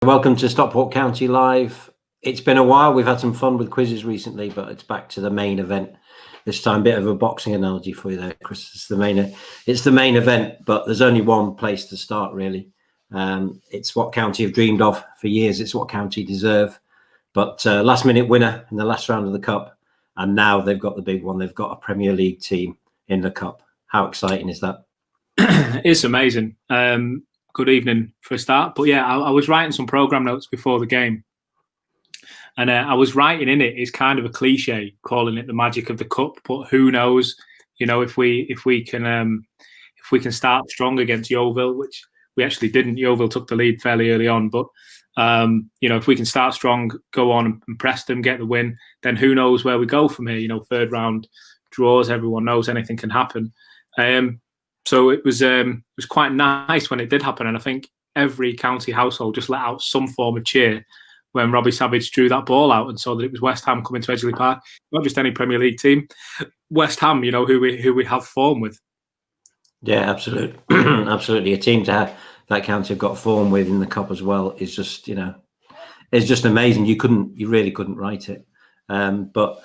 Welcome to Stockport County Live. It's been a while. We've had some fun with quizzes recently, but it's back to the main event this time. Bit of a boxing analogy for you there, Chris. It's the main event, but there's only one place to start, really. It's what County have dreamed of for years. It's what County deserve. But last-minute winner in the last round of the Cup, and now they've got the big one. They've got a Premier League team in the Cup. How exciting is that? It's amazing. Good evening for a start. But yeah, I was writing some programme notes before the game. And I was writing in it, it's kind of a cliche calling it the magic of the Cup, but who knows, if we can start strong against Yeovil, which we actually didn't. Yeovil took the lead fairly early on, but if we can start strong, go on and press them, get the win, then who knows where we go from here. Third round draws, everyone knows anything can happen. So it was quite nice when it did happen, and I think every County household just let out some form of cheer when Robbie Savage drew that ball out and saw that it was West Ham coming to Edgeley Park. Not just any Premier League team, West Ham, who we have form with. Yeah, absolutely, absolutely. A team to have that County have got form with in the Cup as well is just it's just amazing. You really couldn't write it. But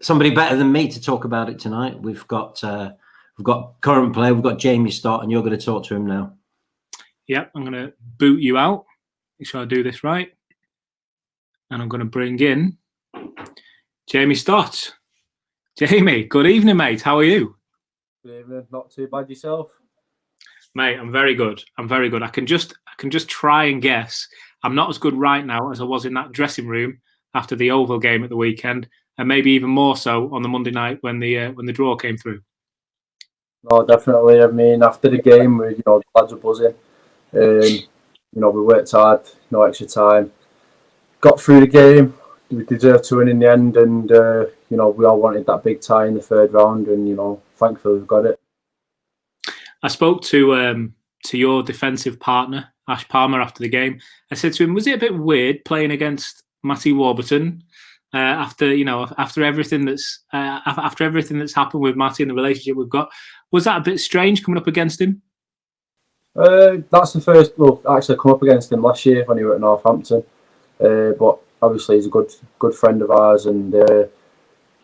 somebody better than me to talk about it tonight. We've got current player. We've got Jamie Stott, and you're going to talk to him now. Yep, I'm going to boot you out. Make sure I do this right. And I'm going to bring in Jamie Stott. Jamie, good evening, mate. How are you? Good evening. Not too bad yourself? Mate, I'm very good. I can just try and guess. I'm not as good right now as I was in that dressing room after the Oval game at the weekend, and maybe even more so on the Monday night when the draw came through. No, definitely. I mean, after the game, the lads were buzzing. We worked hard, no extra time. Got through the game. We deserved to win in the end, and we all wanted that big tie in the third round, and thankfully we've got it. I spoke to your defensive partner, Ash Palmer, after the game. I said to him, was it a bit weird playing against Matty Warburton after everything that's happened with Matty and the relationship we've got? Was that a bit strange coming up against him? That's the first. Well, actually, I come up against him last year when he was at Northampton. But obviously, he's a good friend of ours, and it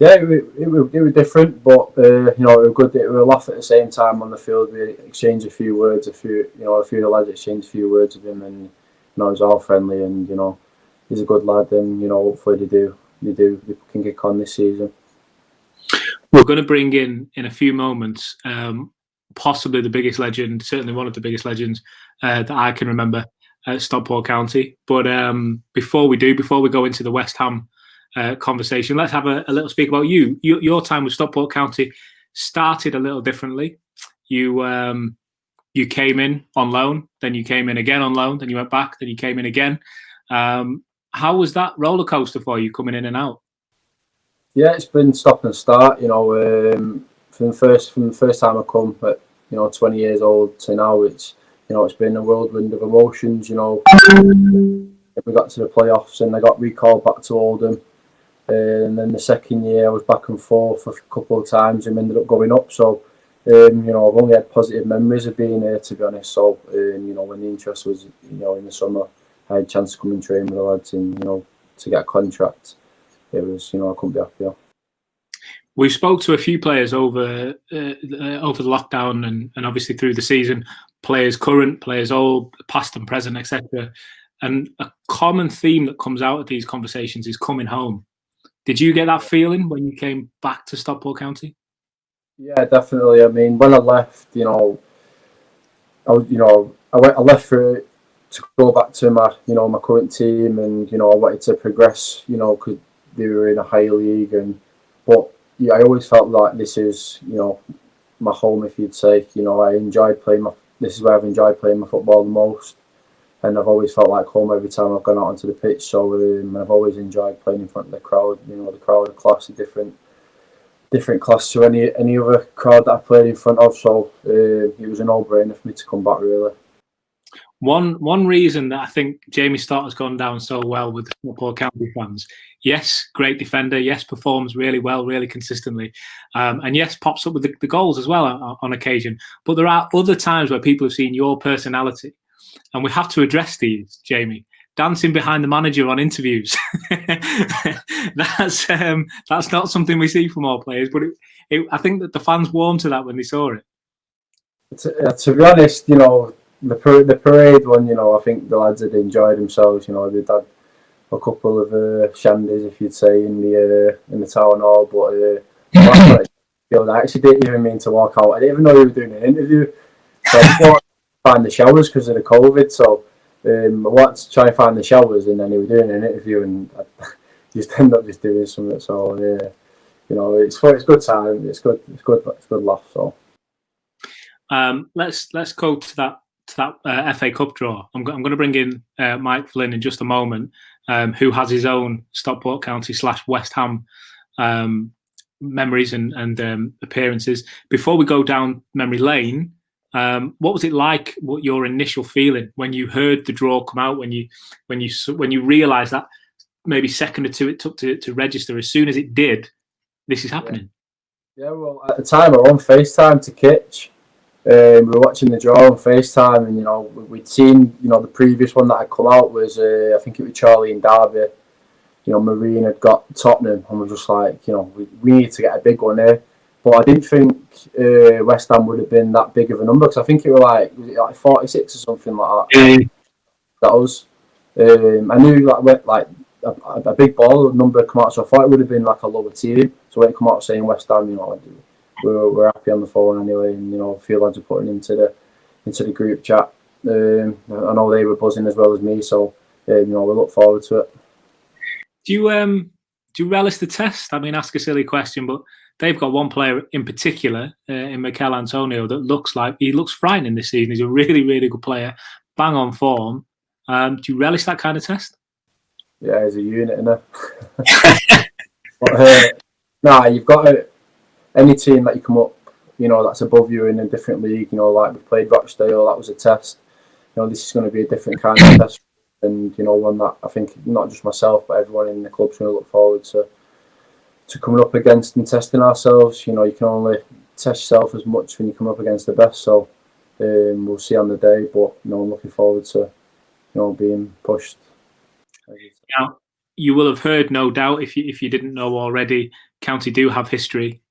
was different. But it was good. It was a laugh at the same time on the field. We exchanged a few words. A few of the lads exchanged a few words with him, and it was all friendly. And he's a good lad, and hopefully they can kick on this season. We're going to bring in a few moments, possibly the biggest legend, certainly one of the biggest legends that I can remember at Stockport County. But before we go into the West Ham conversation, let's have a little speak about you. Your time with Stockport County started a little differently. You came in on loan, then you came in again on loan, then you went back, then you came in again. How was that roller coaster for you coming in and out? Yeah, it's been stop and start. From the first time I come at 20 years old to now, it's been a whirlwind of emotions. We got to the playoffs and I got recalled back to Oldham, and then the second year I was back and forth a couple of times and ended up going up. So I've only had positive memories of being here, to be honest. So when the interest was in the summer, I had a chance to come and train with the lads and to get a contract. It was I couldn't be happier. We spoke to a few players over the lockdown and obviously through the season, players current, players old, past and present, etc. And a common theme that comes out of these conversations is coming home. Did you get that feeling when you came back to Stockport County? Yeah, definitely. I mean, when I left, I left to go back to my current team, and I wanted to progress, because they were in a higher league, but I always felt like this is my home, if you'd say. I enjoyed playing this is where I've enjoyed playing my football the most, and I've always felt like home every time I've gone out onto the pitch. So I've always enjoyed playing in front of the crowd. The crowd are class, a different class to any other crowd that I played in front of. So it was a no-brainer for me to come back, really. One reason that I think Jamie Stott has gone down so well with the Stockport County fans, yes, great defender, yes, performs really well, really consistently, and yes, pops up with the goals as well on occasion. But there are other times where people have seen your personality and we have to address these, Jamie. Dancing behind the manager on interviews. That's not something we see from all players, but I think that the fans warmed to that when they saw it. To be honest, the parade one, I think the lads had enjoyed themselves. They'd had a couple of shandies, if you'd say, in the town hall. But I actually didn't even mean to walk out. I didn't even know you were doing an interview. So I wanted to find the showers because of the COVID. So I wanted to try and find the showers, and then he was doing an interview, and I just ended up just doing something. So it's good time. It's good laugh. So let's go to that FA Cup draw. I'm going to bring in Mike Flynn in just a moment, who has his own Stockport County / West Ham memories and appearances. Before we go down memory lane, what was it like? What your initial feeling when you heard the draw come out? When you realised that maybe second or two it took to register. As soon as it did, this is happening. Yeah, well, at the time I was on FaceTime to Kitch. We were watching the draw on FaceTime, and we'd seen the previous one that had come out was I think it was Charlie and Derby. Marine had got Tottenham, and we're just like, we need to get a big one here. But I didn't think West Ham would have been that big of a number, because I think it was like 46 or something like that. That was. I knew a big ball number come out, so I thought it would have been like a lower team. So when it come out saying West Ham, we're happy on the phone anyway, and a few lads are putting into the group chat. I know they were buzzing as well as me, so we look forward to it. Do you relish the test? I mean, ask a silly question, but they've got one player in particular, in Mikel Antonio, that looks frightening this season. He's a really, really good player, bang on form. Do you relish that kind of test? Yeah, he's a unit, isn't he? But you've got any team that you come up, that's above you in a different league. Like we played Rochdale, that was a test. This is going to be a different kind of test. And one that I think not just myself but everyone in the club's going to look forward to coming up against and testing ourselves. You can only test yourself as much when you come up against the best. So we'll see on the day. But I'm looking forward to being pushed. Now, you will have heard, no doubt, if you didn't know already, County do have history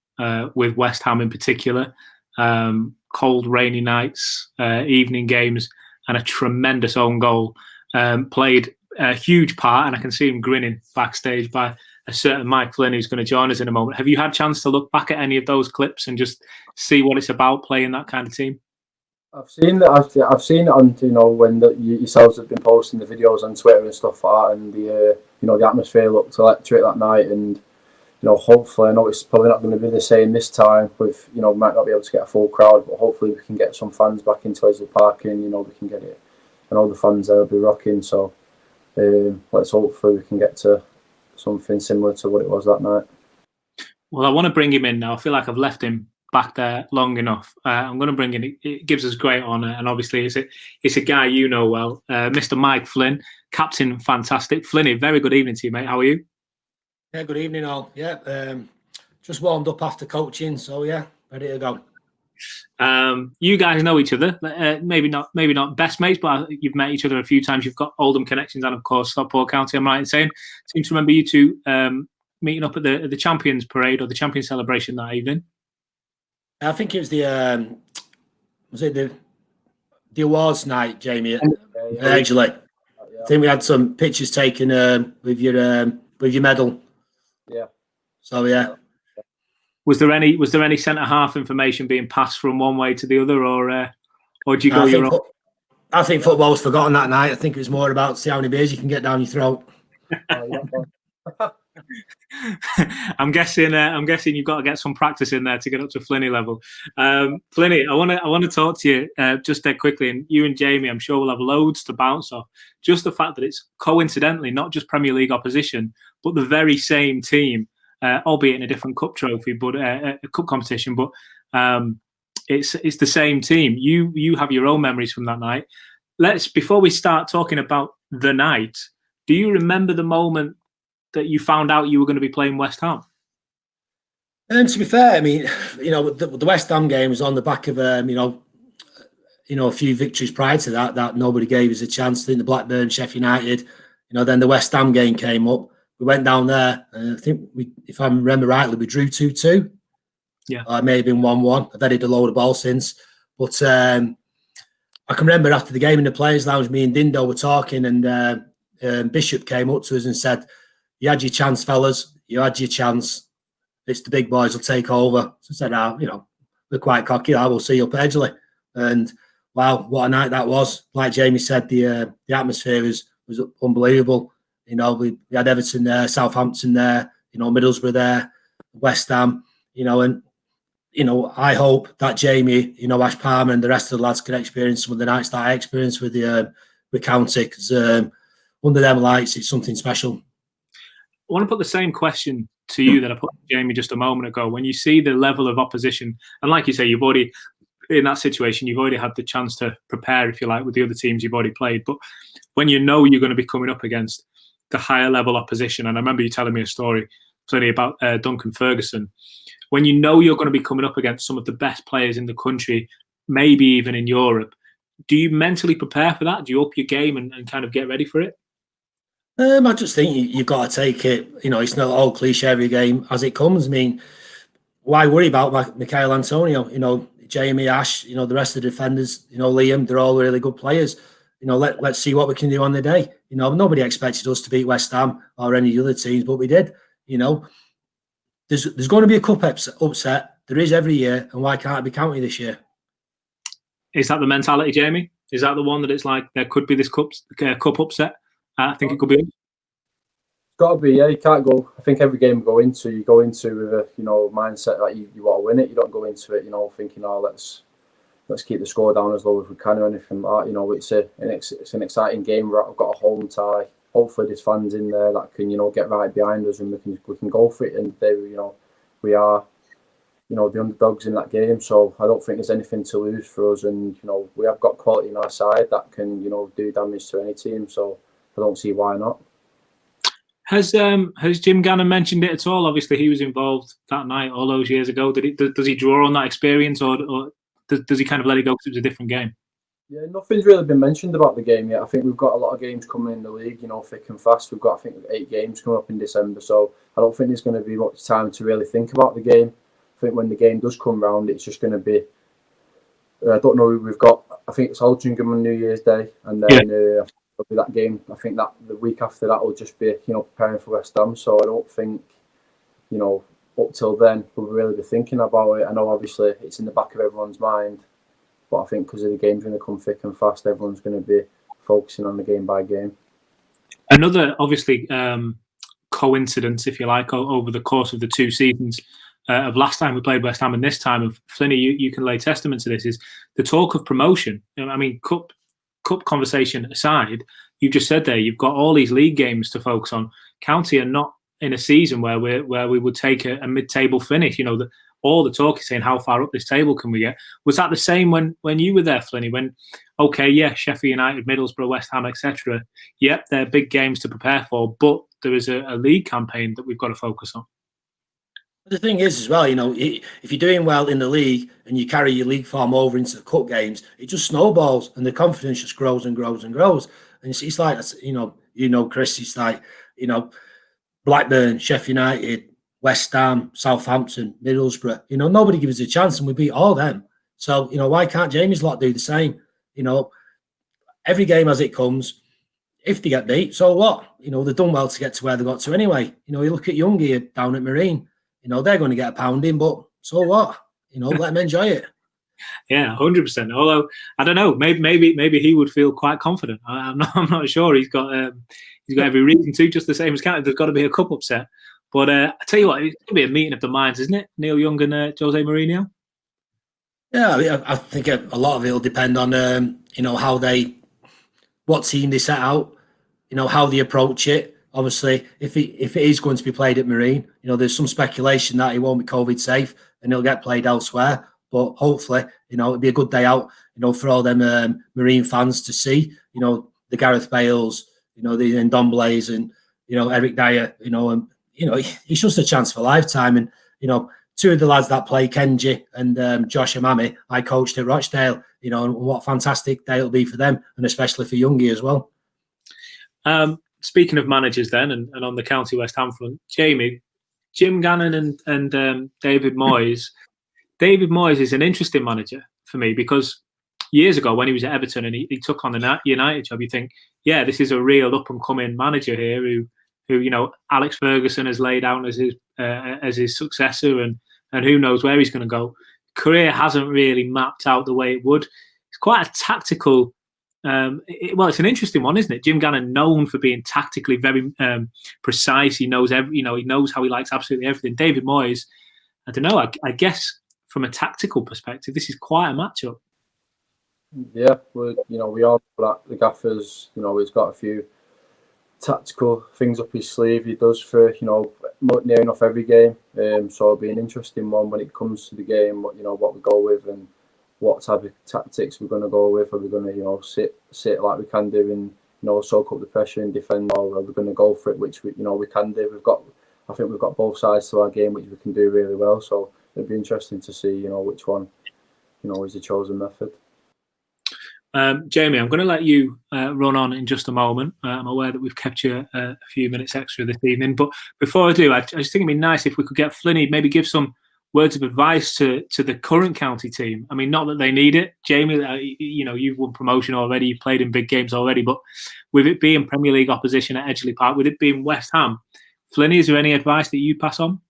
with West Ham in particular. Cold, rainy nights, evening games, and a tremendous own goal. Played a huge part, and I can see him grinning backstage by a certain Mike Flynn, who's going to join us in a moment. Have you had a chance to look back at any of those clips and just see what it's about playing that kind of team? I've seen it on when yourselves have been posting the videos on Twitter and stuff like that, and the atmosphere looked electric that night, and hopefully, I know it's probably not going to be the same this time. With might not be able to get a full crowd, but hopefully we can get some fans back into Wesley Park, and we can get it. And all the fans there will be rocking, so let's hopefully we can get to something similar to what it was that night. Well, I want to bring him in now. I feel like I've left him back there long enough. I'm going to bring in. It gives us great honour, and obviously it's a guy well, Mr. Mike Flynn, captain, fantastic. Flinny, very good evening to you, mate. How are you? Yeah, good evening all. Yeah, just warmed up after coaching, so yeah, ready to go. You guys know each other, maybe not best mates, but you've met each other a few times. You've got Oldham connections, and of course Stockport County. I'm right in saying. Seem to remember you two meeting up at the Champions Parade or the Champions Celebration that evening. I think it was the awards night, Jamie, at Edgeley. I think we had some pictures taken with your medal. Yeah. So yeah. Was there any centre half information being passed from one way to the other, or did you go your own? I think football was forgotten that night. I think it was more about see how many beers you can get down your throat. I'm guessing you've got to get some practice in there to get up to Flinny level. Flinny, I want to talk to you just dead quickly, and you and Jamie, I'm sure we'll have loads to bounce off. Just the fact that it's coincidentally not just Premier League opposition, but the very same team. Albeit in a different cup trophy, but a cup competition, but it's the same team. You have your own memories from that night. Before we start talking about the night, do you remember the moment that you found out you were going to be playing West Ham? To be fair, I mean, the West Ham game was on the back of a few victories prior to that nobody gave us a chance. I think the Blackburn, Sheffield United, then the West Ham game came up. We went down there, and I think if I remember rightly, we drew 2-2. Yeah, it may have been 1-1. I've added a load of ball since, but I can remember after the game in the players' lounge, me and Dindo were talking, and Bishop came up to us and said, "You had your chance, fellas. You had your chance. It's the big boys will take over." So I said, we're quite cocky. We'll see you up at Edgeley. And wow, what a night that was! Like Jamie said, the atmosphere was unbelievable. We had Everton there, Southampton there, Middlesbrough there, West Ham, and I hope that Jamie, Ash Palmer and the rest of the lads can experience some of the nights that I experienced with County, because under them lights, it's something special. I want to put the same question to you that I put to Jamie just a moment ago. When you see the level of opposition, and like you say, you've already, in that situation, you've already had the chance to prepare, if you like, with the other teams you've already played. But when you know you're going to be coming up against the higher level opposition, and I remember you telling me a story plenty about Duncan Ferguson, when you know you're going to be coming up against some of the best players in the country, maybe even in Europe, do you mentally prepare for that? Do you up your game and kind of get ready for it? I just think you've got to take it. It's not all cliche every game as it comes. I mean, why worry about Michael Antonio? Jamie, Ash, the rest of the defenders, Liam, they're all really good players. Let's see what we can do on the day. Nobody expected us to beat West Ham or any other teams, but we did. There's going to be a cup upset. There is every year, and why can't it be County this year? Is that the mentality, Jamie? Is that the one that it's like there could be this cup upset? I think it could be. It's got to be, yeah. You can't go. I think every game you go into with a mindset that you want to win it. You don't go into it, thinking, let's keep the score down as low as we can or anything like that. It's an exciting game. We've got a home tie. Hopefully, there's fans in there that can get right behind us and we can go for it. And we are the underdogs in that game. So I don't think there's anything to lose for us. And we have got quality on our side that can do damage to any team. So I don't see why not. Has Jim Gannon mentioned it at all? Obviously, he was involved that night all those years ago. Does he draw on that experience, or does he kind of let it go because it was a different game? Yeah, nothing's really been mentioned about the game yet. I think we've got a lot of games coming in the league, thick and fast. We've got, I think, 8 games coming up in December, so I don't think there's going to be much time to really think about the game. I think when the game does come round, it's just going to be, I don't know who we've got. I think it's Altrincham on New Year's Day, and then it'll be that game. I think that the week after that will just be, preparing for West Ham. So I don't think, up till then we'll really be thinking about it. I know obviously it's in the back of everyone's mind, but I think because the game's going to come thick and fast, everyone's going to be focusing on the game by game. Another obviously coincidence, if you like, over the course of the 2 seasons of last time we played West Ham and this time of Flinny, you can lay testament to this, is the talk of promotion. I mean, cup conversation aside, you've just said there you've got all these league games to focus on. County are not in a season where we would take a mid-table finish. All the talk is saying how far up this table can we get. Was that the same when you were there, Flinny? When Sheffield United, Middlesbrough, West Ham, etc. Yep, they're big games to prepare for, but there is a league campaign that we've got to focus on. The thing is as well, if you're doing well in the league and you carry your league form over into the cup games, it just snowballs and the confidence just grows and grows and grows. And it's like, Chris, it's like, Blackburn, Sheffield United, West Ham, Southampton, Middlesbrough, nobody gives us a chance and we beat all them. So, why can't Jamie's lot do the same? Every game as it comes, if they get beat, so what? They've done well to get to where they got to anyway. You look at Young here down at Marine. They're going to get a pounding, but so what? Let them enjoy it. Yeah, 100%. Although I don't know, maybe he would feel quite confident. I'm not sure. He's got every reason to. Just the same as County, there's got to be a cup upset. But I tell you what, it's going to be a meeting of the minds, isn't it? Neil Young and Jose Mourinho. Yeah, I think a lot of it will depend on what team they set out, how they approach it. Obviously, if it is going to be played at Marine, there's some speculation that it won't be COVID safe and it'll get played elsewhere. But hopefully, it'll be a good day out, for all them Marine fans to see, the Gareth Bales, the Ndombele's and, Eric Dyer, and, it's just a chance for a lifetime. And, 2 of the lads that play, Kenji and Josh Amami, I coached at Rochdale, you know, and what a fantastic day it'll be for them, and especially for Youngie as well. Speaking of managers then, and on the County West Ham front, Jamie, Jim Gannon and David Moyes. David Moyes is an interesting manager for me because years ago when he was at Everton and he took on the United job, you think, yeah, this is a real up-and-coming manager here who you know, Alex Ferguson has laid out as his successor, and who knows where he's going to go. Career hasn't really mapped out the way it would. It's quite a tactical. It's an interesting one, isn't it? Jim Gannon, known for being tactically very precise. He knows he knows how he likes absolutely everything. David Moyes, I don't know. I guess from a tactical perspective, this is quite a matchup. Yeah, we all know that the gaffer's, he's got a few tactical things up his sleeve. He does for near enough every game. So it'll be an interesting one when it comes to the game. What we go with and what type of tactics we're going to go with. Are we going to sit like we can do and soak up the pressure and defend, or are we going to go for it, which we can do. I think we've got both sides to our game, which we can do really well. So it'd be interesting to see which one is the chosen method. Jamie, I'm going to let you run on in just a moment. I'm aware that we've kept you a few minutes extra this evening, but before I do, I just think it'd be nice if we could get Flinny maybe give some words of advice to the current county team. I mean, not that they need it, Jamie. You've won promotion already, you've played in big games already, but with it being Premier League opposition at Edgeley Park, with it being West Ham, Flinny, is there any advice that you pass on?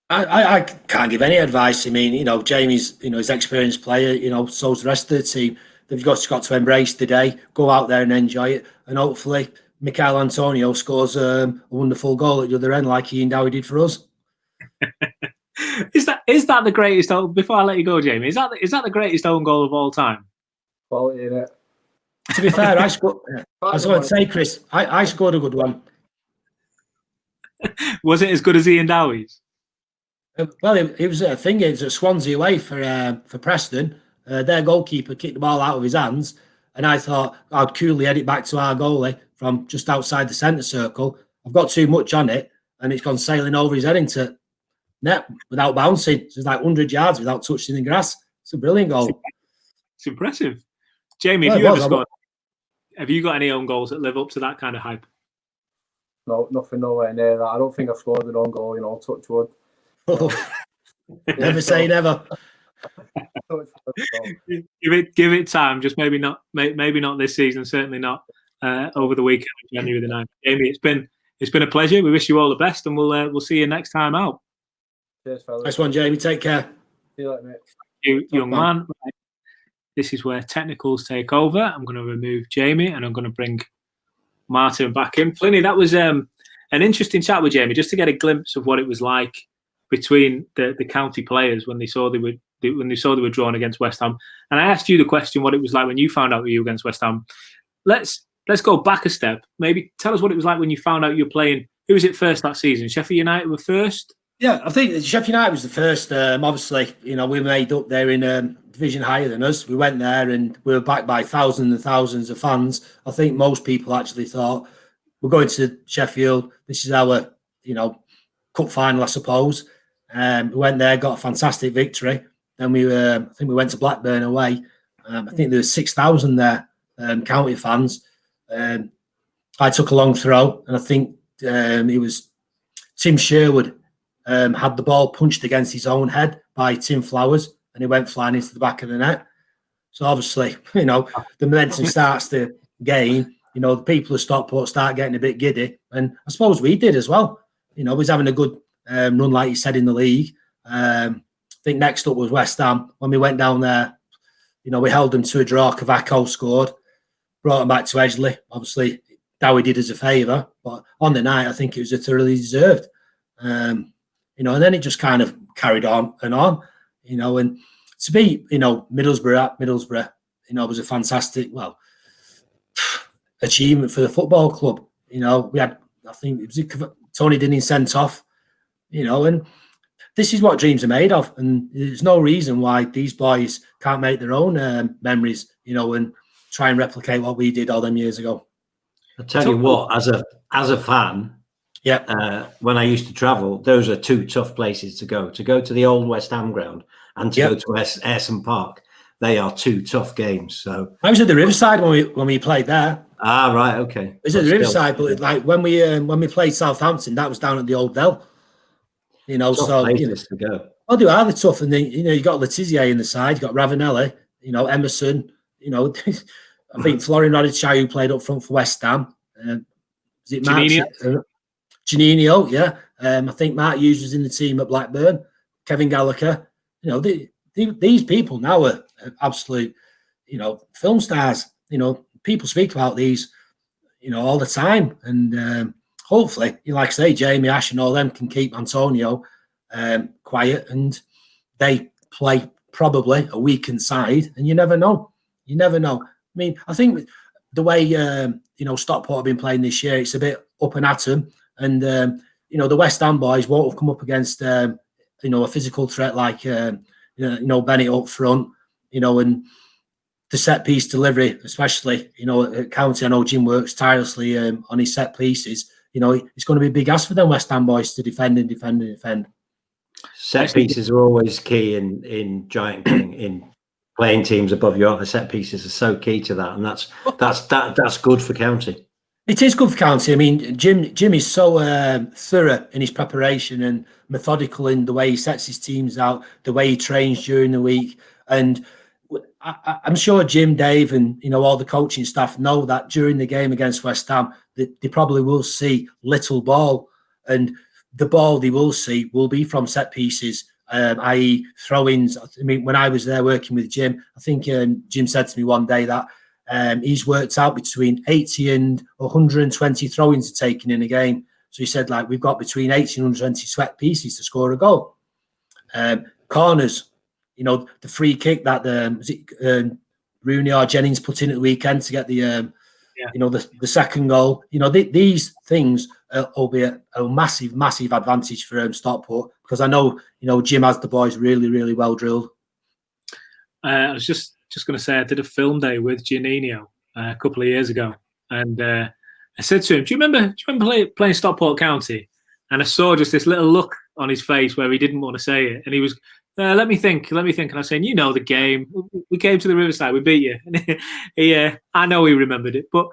I can't give any advice. I mean, Jamie's his experienced player. So's the rest of the team. They've got to embrace the day, go out there and enjoy it, and hopefully Michael Antonio scores a wonderful goal at the other end, like Ian Dowie did for us. Is that the greatest? Before I let you go, Jamie, is that the greatest own goal of all time? Quality in it. To be fair, I scored. I was going to say, Chris, I scored a good one. Was it as good as Ian Dowie's? Well, it was a thing. It was at Swansea away for Preston. Their goalkeeper kicked the ball out of his hands, and I thought I'd coolly head it back to our goalie from just outside the centre circle. I've got too much on it, and it's gone sailing over his head into net without bouncing. So it's like 100 yards without touching the grass. It's a brilliant goal. It's impressive. Jamie, have you ever scored? Have you got any own goals that live up to that kind of hype? No, nothing nowhere near that. I don't think I've scored an own goal, touch wood. Never say never. Give it time. Just maybe not this season. Certainly not over the weekend of January the 9th. Jamie, it's been a pleasure. We wish you all the best, and we'll see you next time out. Cheers, fellas. Nice one, Jamie. Take care. See you later, mate. You, young man. This is where technicals take over. I'm going to remove Jamie, and I'm going to bring Martin back in. Flinny, that was an interesting chat with Jamie, just to get a glimpse of what it was like between the county players when they saw they were drawn against West Ham. And I asked you the question, what it was like when you found out you were against West Ham. Let's go back a step. Maybe tell us what it was like when you found out you were playing. Who was it first that season? Sheffield United were first? Yeah, I think Sheffield United was the first. Obviously, we made up there in division higher than us. We went there and we were backed by thousands and thousands of fans. I think most people actually thought, we're going to Sheffield. This is our, cup final, I suppose. We went there, got a fantastic victory. Then I think we went to Blackburn away. I think there was 6,000 there, county fans. I took a long throw, and I think it was Tim Sherwood had the ball punched against his own head by Tim Flowers, and he went flying into the back of the net. So obviously, the momentum starts to gain. The people of Stockport start getting a bit giddy, and I suppose we did as well. We was having a good run, like you said, in the league. I think next up was West Ham. When we went down there, we held them to a draw. Cavaco scored, brought them back to Edgeley. Obviously, Dowie did us a favour, but on the night, I think it was a thoroughly deserved. And then it just kind of carried on, and to be, Middlesbrough at Middlesbrough, was a fantastic, achievement for the football club. We had, I think, it was Tony Dinning sent off, and this is what dreams are made of. And there's no reason why these boys can't make their own memories, and try and replicate what we did all them years ago. I'll tell you what, as a fan, when I used to travel, those are two tough places to go to the old West Ham ground and to go to Ayresome Park. they are two tough games. So I was at the Riverside when we played there. Ah, right, okay. It was at the Riverside, but like when we played Southampton, that was down at the Old Dell. You know, tough so places to go. Oh, they are the tough, and then you got Letizia in the side, you got Ravanelli, Emerson, I think Florian Radichai, who played up front for West Ham. Is it Mark? Janino, yeah. I think Mark Hughes was in the team at Blackburn. Kevin Gallagher. These people now are absolute, film stars. People speak about these, all the time, and hopefully, like I say, Jamie, Ash, and all them can keep Antonio quiet, and they play probably a weakened side, and you never know. You never know. I mean, I think the way Stockport have been playing this year, it's a bit up and at 'em, and the West Ham boys won't have come up against a physical threat like Bennett up front, and the set piece delivery, especially at County. I know Jim works tirelessly on his set pieces. It's going to be a big ask for them West Ham boys to defend. Set pieces are always key in giant in playing teams above you. The set pieces are so key to that, and that's good for County. It is good for County. I mean, Jim is so thorough in his preparation and methodical in the way he sets his teams out, the way he trains during the week, and I'm sure Jim, Dave, and all the coaching staff know that during the game against West Ham, they probably will see little ball, and the ball they will see will be from set pieces, i.e. throw-ins. I mean, when I was there working with Jim, I think Jim said to me one day that he's worked out between 80 and 120 throw-ins are taken in a game. So he said, like, we've got between 80 and 120 set pieces to score a goal. Corners, the free kick that Rooney or Jennings put in at the weekend to get the second goal. These things will be a massive, massive advantage for Stockport, because I know Jim has the boys really, really well drilled. I was just going to say, I did a film day with Giannino a couple of years ago, and I said to him, "Do you remember playing Stockport County?" And I saw just this little look on his face where he didn't want to say it, and he was. Let me think. And I was saying, the game. We came to the Riverside. We beat you. I know he remembered it. But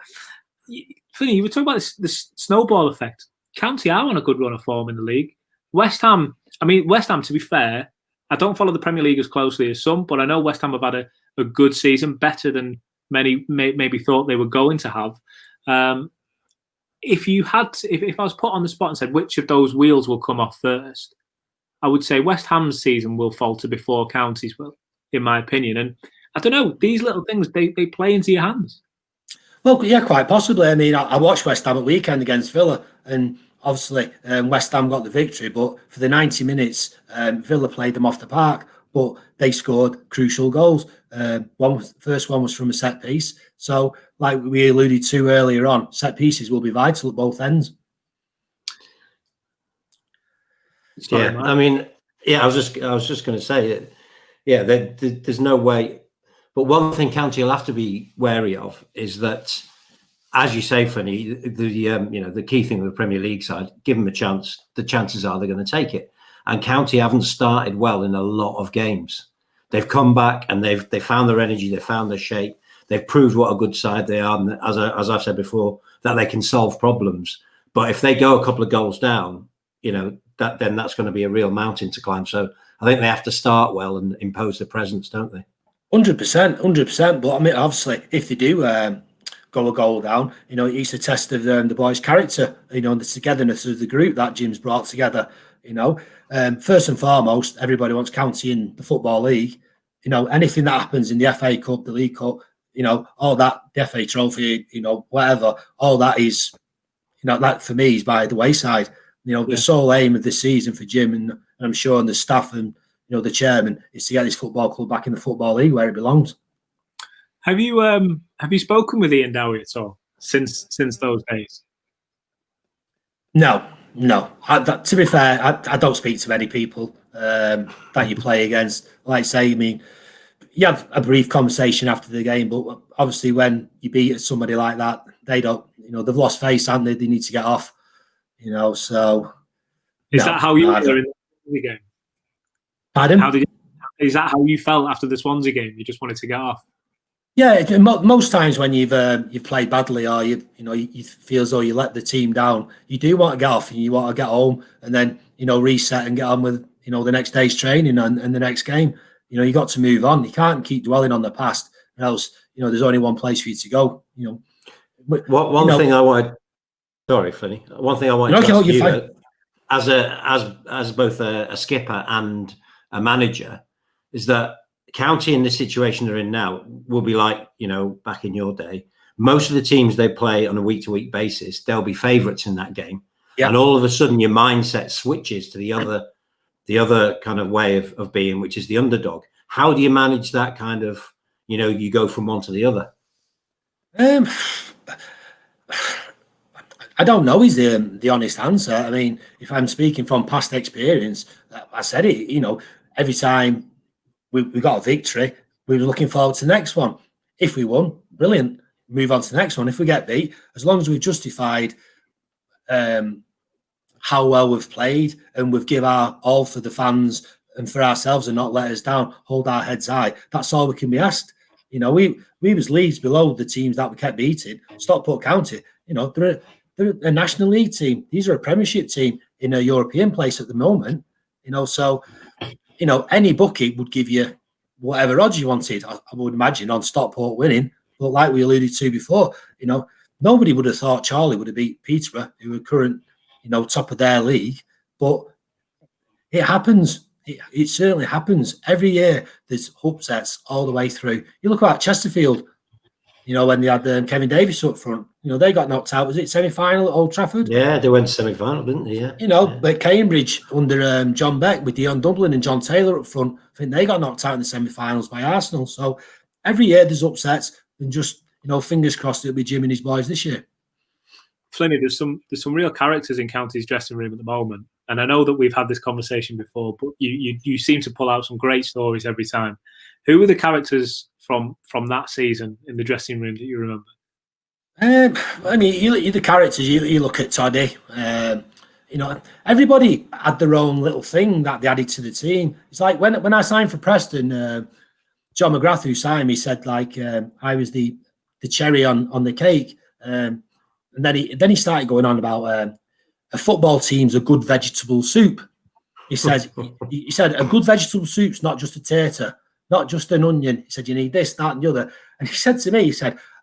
funny, you were talking about the snowball effect. County are on a good run of form in the league. West Ham, to be fair, I don't follow the Premier League as closely as some, but I know West Ham have had a good season, better than many maybe thought they were going to have. If I was put on the spot and said which of those wheels will come off first, I would say West Ham's season will falter before County's will, in my opinion. And I don't know, these little things, they play into your hands. Well, yeah, quite possibly. I mean, I watched West Ham at weekend against Villa, and obviously West Ham got the victory, but for the 90 minutes, Villa played them off the park, but they scored crucial goals. First one was from a set piece. So, like we alluded to earlier on, set pieces will be vital at both ends. Yeah, I mean, I was just going to say, there's no way. But one thing County will have to be wary of is that, as you say, Funny, the key thing with the Premier League side, give them a chance. The chances are they're going to take it. And County haven't started well in a lot of games. They've come back and they've found their energy, they found their shape. They've proved what a good side they are, and as I've said before, that they can solve problems. But if they go a couple of goals down, then that's going to be a real mountain to climb. So I think they have to start well and impose their presence, don't they? 100%. But I mean, obviously, if they do go a goal down, it's a test of the boys' character, the togetherness of the group that Jim's brought together. First and foremost, everybody wants County in the Football League. Anything that happens in the FA Cup, the League Cup, all that, the FA Trophy, whatever, all that is, that for me is by the wayside. The sole aim of this season for Jim and I'm sure and the staff and the chairman is to get this football club back in the Football League where it belongs. Have you spoken with Ian Dowie at all since those days? No. To be fair, I don't speak to many people that you play against. Like I say, I mean, you have a brief conversation after the game, but obviously when you beat somebody like that, they don't. They've lost face, haven't they? They need to get off. So is that how you were in the game? Pardon? How did Is that how you felt after the Swansea game? You just wanted to get off? Yeah, most times when you've played badly or you feel as though you let the team down, you do want to get off and you want to get home and then reset and get on with the next day's training and the next game. You got to move on. You can't keep dwelling on the past, or else there's only one place for you to go. One thing I wanted. Sorry, Flinny. One thing I wanted to ask you, as both a skipper and a manager, is that County in this situation they're in now will be like, back in your day. Most of the teams they play on a week-to-week basis, they'll be favourites in that game. Yeah. And all of a sudden your mindset switches to the other kind of way of being, which is the underdog. How do you manage that kind of, you go from one to the other? I don't know is the honest answer. I mean, if I'm speaking from past experience, I said it, every time we got a victory, we were looking forward to the next one. If we won, brilliant. Move on to the next one. If we get beat, as long as we've justified how well we've played and we've given our all for the fans and for ourselves and not let us down, hold our heads high, that's all we can be asked. We was leagues below the teams that we kept beating. Stockport County, they're a National League team. These are a Premiership team in a European place at the moment. So any bookie would give you whatever odds you wanted. I would imagine on Stockport winning, but like we alluded to before, nobody would have thought Charlie would have beat Peterborough, who were current, top of their league. But it happens. It certainly happens every year. There's upsets all the way through. You look at Chesterfield. When they had Kevin Davies up front, they got knocked out. Was it semi-final at Old Trafford? Yeah, they went semi-final, didn't they? Yeah. But Cambridge under John Beck with Dion Dublin and John Taylor up front, I think they got knocked out in the semi-finals by Arsenal. So every year there's upsets, and just fingers crossed it'll be Jim and his boys this year. Flinny, there's some real characters in County's dressing room at the moment, and I know that we've had this conversation before, but you seem to pull out some great stories every time. Who were the characters from that season in the dressing room that you remember? I mean, you the characters. You look at Toddy. Everybody had their own little thing that they added to the team. It's like when I signed for Preston, John McGrath, who signed me, said I was the cherry on the cake. And then he started going on about a football team's a good vegetable soup. He said a good vegetable soup's not just a tater, not just an onion. He said you need this, that, and the other. And he said to me,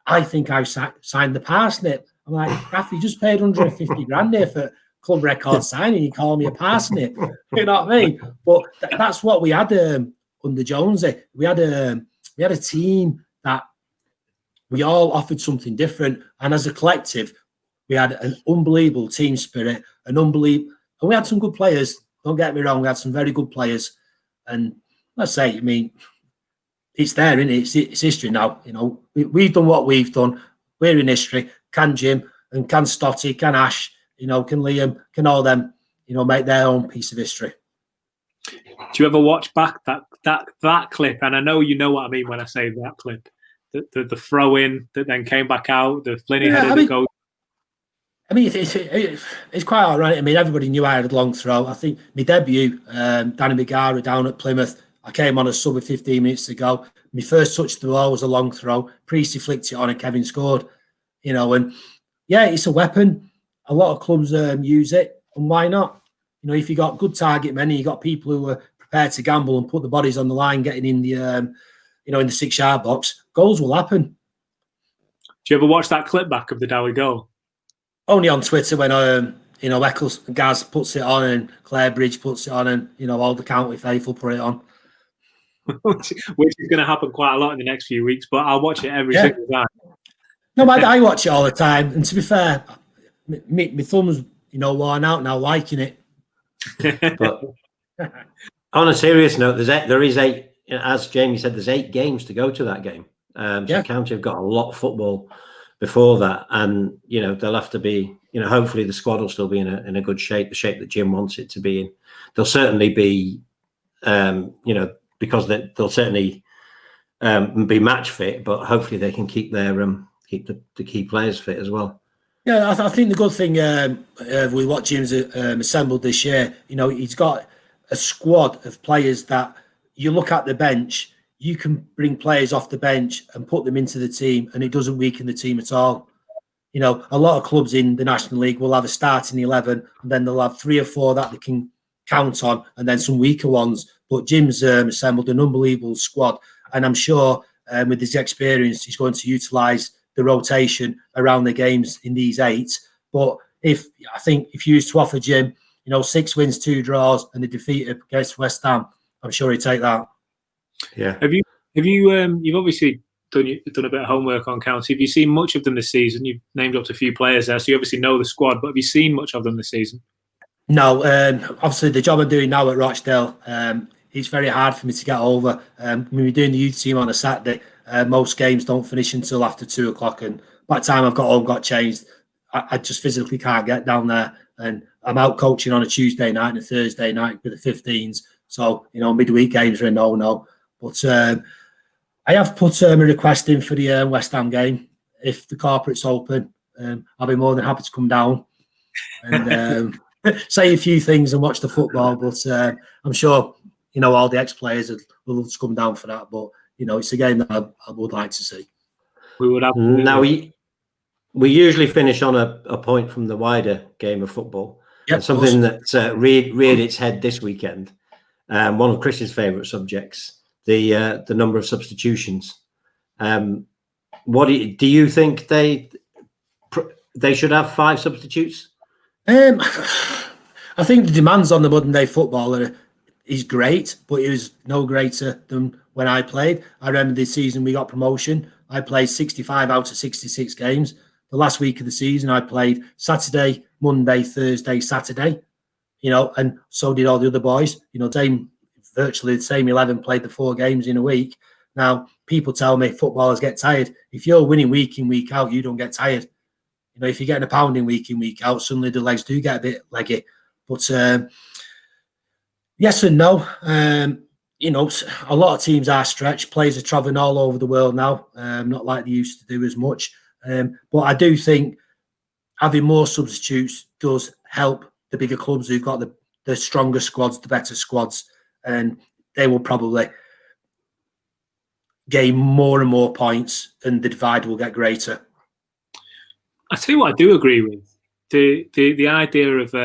I think I signed the parsnip. I'm like, Raff, you just paid 150 grand here for club record signing. You call me a parsnip. You know what I mean? But that's what we had under Jonesy. We had a team that we all offered something different, and as a collective, we had an unbelievable team spirit, and we had some good players. Don't get me wrong, we had some very good players, and let's say, I mean, it's there, isn't it? It's history now. We've done what we've done. We're in history. Can Jim and can Stotty, can Ash, can Liam, can all them, make their own piece of history. Do you ever watch back that clip? And I know you know what I mean when I say that clip. The throw in that then came back out, the Flinny headed the goal. I mean, it's quite all right. I mean, everybody knew I had a long throw. I think my debut, Danny McGara down at Plymouth, I came on a sub with 15 minutes to go. My first touch to the ball was a long throw. Priestley flicked it on and Kevin scored. And yeah, it's a weapon. A lot of clubs use it, and why not? If you got good target men, and you got people who are prepared to gamble and put the bodies on the line, getting in the in the 6-yard box, goals will happen. Do you ever watch that clip back of the Dowie goal? Only on Twitter when Eccles Gaz puts it on and Claire Bridge puts it on, and all the County faithful put it on. Which is going to happen quite a lot in the next few weeks, but I'll watch it every single time. No, I watch it all the time, and to be fair, my thumb's worn out now liking it. But on a serious note, there is 8, as Jamie said, there's 8 games to go to that game. So County have got a lot of football before that, and they'll have to be. Hopefully the squad will still be in a good shape, the shape that Jim wants it to be in. They'll certainly be, because they'll certainly be match fit, but hopefully they can keep their keep the key players fit as well. Yeah, I think the good thing with what Jim's assembled this year, he's got a squad of players that you look at the bench, you can bring players off the bench and put them into the team, and it doesn't weaken the team at all. You know, a lot of clubs in the National League will have a starting 11, and then they'll have 3 or 4 that they can count on, and then some weaker ones. But Jim's assembled an unbelievable squad, and I'm sure with his experience, he's going to utilise the rotation around the games in these 8. But if you used to offer Jim, 6 wins, 2 draws, and a defeat against West Ham, I'm sure he'd take that. Yeah. Have you? You've obviously done a bit of homework on County. Have you seen much of them this season? You've named up a few players there, so you obviously know the squad. But have you seen much of them this season? No. Obviously, the job I'm doing now at Rochdale, it's very hard for me to get over. When we're doing the youth team on a Saturday, most games don't finish until after 2:00, and by the time I've got home, got changed, I just physically can't get down there. And I'm out coaching on a Tuesday night and a Thursday night with the 15s. So, midweek games are a no-no. But I have put a request in for the West Ham game. If the corporate's open, I'll be more than happy to come down and say a few things and watch the football. But I'm sure, all the ex-players will just come down for that. But, it's a game that I would like to see. We would have. Now, we usually finish on a point from the wider game of football. Yep, something that reared its head this weekend. One of Chris's favourite subjects, the number of substitutions. What do you think they should have 5 substitutes? I think the demands on the modern day footballer is great, but it was no greater than when I played. I remember this season we got promotion. I played 65 out of 66 games. The last week of the season, I played Saturday, Monday, Thursday, Saturday, and so did all the other boys. Virtually the same 11 played the 4 games in a week. Now, people tell me footballers get tired. If you're winning week in, week out, you don't get tired. If you're getting a pounding week in, week out, suddenly the legs do get a bit leggy. But yes and no. A lot of teams are stretched. Players are travelling all over the world now, not like they used to do as much. But I do think having more substitutes does help the bigger clubs who've got the stronger squads, the better squads, and they will probably gain more and more points, and the divide will get greater. I tell you what, I do agree with the idea of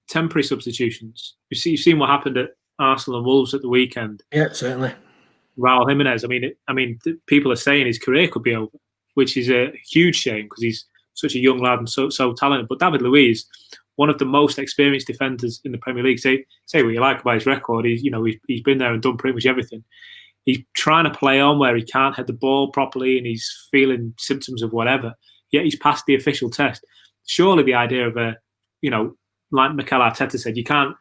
temporary substitutions. You've seen what happened at Arsenal and Wolves at the weekend. Yeah, certainly. Raul Jimenez. I mean, people are saying his career could be over, which is a huge shame because he's such a young lad and so talented. But David Luiz, one of the most experienced defenders in the Premier League. Say what you like about his record. He's been there and done pretty much everything. He's trying to play on where he can't head the ball properly and he's feeling symptoms of whatever. Yet he's passed the official test. Surely the idea of like Mikel Arteta said, you can't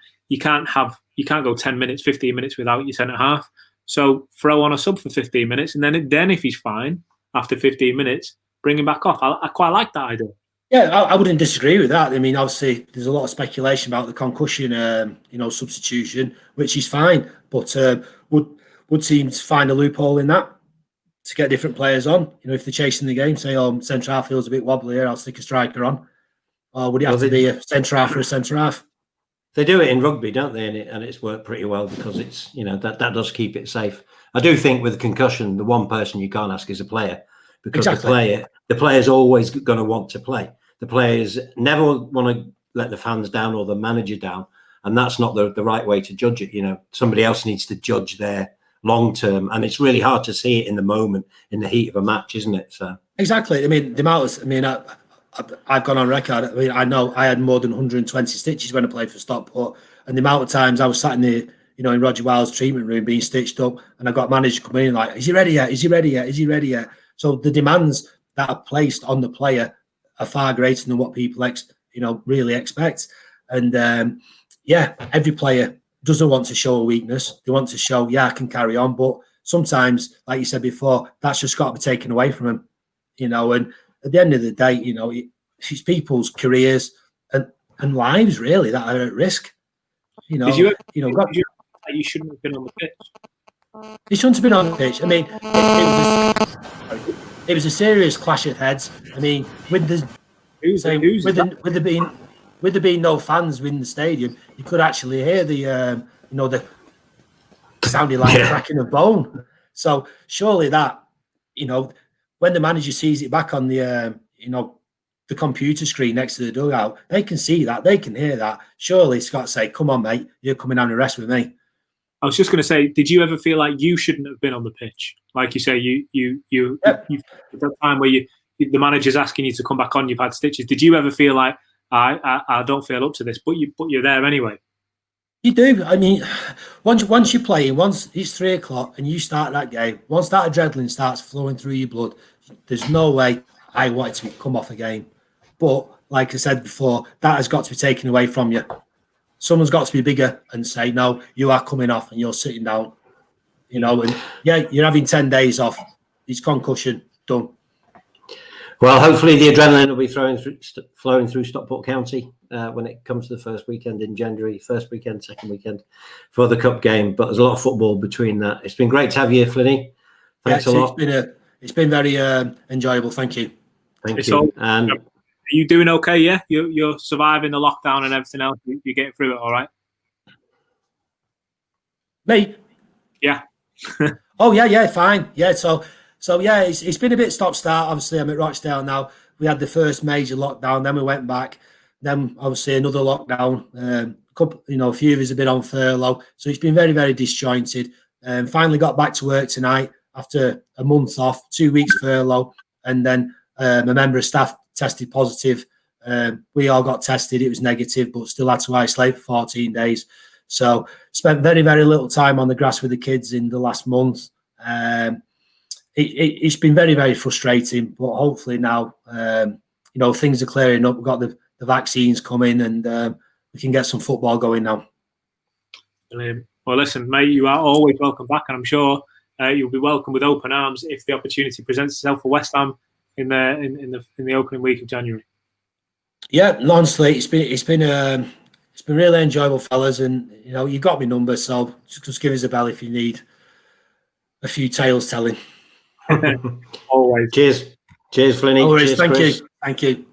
go 10 minutes, 15 minutes without your centre half. So throw on a sub for 15 minutes, and then if he's fine after 15 minutes, bring him back off. I quite like that idea. Yeah, I wouldn't disagree with that. I mean, obviously, there's a lot of speculation about the concussion, substitution, which is fine. But would teams find a loophole in that to get different players on? If they're chasing the game, say, centre half feels a bit wobbly here, I'll stick a striker on. Or would it have to be a centre half for a centre half? They do it in rugby, don't they? And it's worked pretty well because it's that does keep it safe. I do think with concussion, the one person you can't ask is a player because exactly. the player's always going to want to play. The players never want to let the fans down or the manager down, and that's not the right way to judge it. Somebody else needs to judge their long term, and it's really hard to see it in the moment, in the heat of a match, isn't it? So exactly. I mean, the amount of, I've gone on record. I mean, I know I had more than 120 stitches when I played for Stockport, and the amount of times I was sat in the, in Roger Wild's treatment room being stitched up, and I got a manager coming in like, "Is he ready yet? Is he ready yet? Is he ready yet?" So the demands that are placed on the player are far greater than what people really expect. And every player doesn't want to show a weakness. They want to show, I can carry on. But sometimes, like you said before, that's just got to be taken away from them. And at the end of the day, it's people's careers and lives really that are at risk. You shouldn't have been on the pitch. He shouldn't have been on the pitch. I mean, it was a serious clash of heads. I mean, with there being no fans in the stadium, you could actually hear the sounded like cracking a bone. So surely that, when the manager sees it back on the, the computer screen next to the dugout, they can see that, they can hear that. Surely it's got to say, come on, mate, you're coming on the rest with me. I was just going to say, did you ever feel like you shouldn't have been on the pitch? Like you say, you've at that time where the manager's asking you to come back on, you've had stitches. Did you ever feel like, I don't feel up to this, but you're there anyway? You do. I mean, once you're playing, once it's 3 o'clock and you start that game, once that adrenaline starts flowing through your blood, there's no way I wanted to come off a game. But like I said before, that has got to be taken away from you. Someone's got to be bigger and say, no, you are coming off and you're sitting down. And you're having 10 days off. It's concussion, done. Well, hopefully the adrenaline will be flowing through Stockport County when it comes to the first weekend in January, first weekend, second weekend for the cup game. But there's a lot of football between that. It's been great to have you here, Flinny. Thanks a lot. It's been very enjoyable. Thank you. Thank you. And are you doing okay? Yeah, you're surviving the lockdown and everything else. You're getting through it, all right? Me? Yeah. Oh yeah, fine. Yeah, so yeah, it's been a bit stop-start. Obviously, I'm at Rochdale now. We had the first major lockdown, then we went back. Then obviously another lockdown. A few of us have been on furlough, so it's been very, very disjointed. Finally got back to work tonight after a month off, 2 weeks furlough, and then a member of staff tested positive. We all got tested. It was negative, but still had to isolate for 14 days. So spent very, very little time on the grass with the kids in the last month. It's been very, very frustrating, but hopefully now, things are clearing up. We've got the vaccines coming and we can get some football going now. Brilliant. Well, listen, mate, you are always welcome back, and I'm sure you'll be welcome with open arms if the opportunity presents itself for West Ham in the opening week of January. Yeah, honestly, it's been really enjoyable, fellas, and you got my number, so just give us a bell if you need a few tales telling. Always. Cheers, Flinny. Always. Cheers, Thank Chris. you. Thank you.